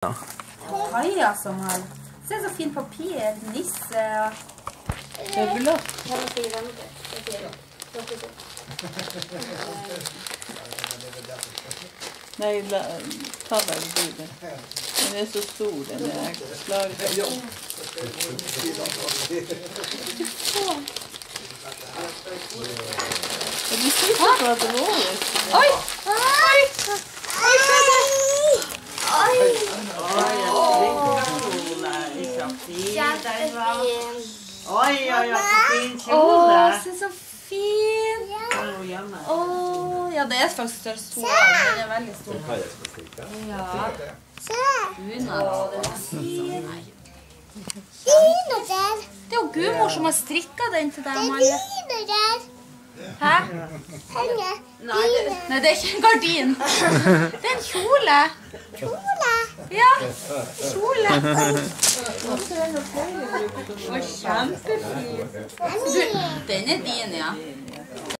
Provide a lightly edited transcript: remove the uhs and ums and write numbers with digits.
Ja. Kaja som har. Se så fin papir. Nisse. Det er blått. Nei, ta vel du det. Den er så stor, den er slag. Du sitter på at det våres. Oi! Oi! Oi, se det! Oi! Oi, så fin kjole. Se så fin. Ja, det er faktisk størrelse 2, men den er veldig stor. Ja. Bunad. Det er jo gudmor som har strikket den til deg, Amalie. Hæ? Nei, det er ikke en gardin. Det er en kjole. Kjole? Ja, kjole. Kjempefin. Den er din, ja.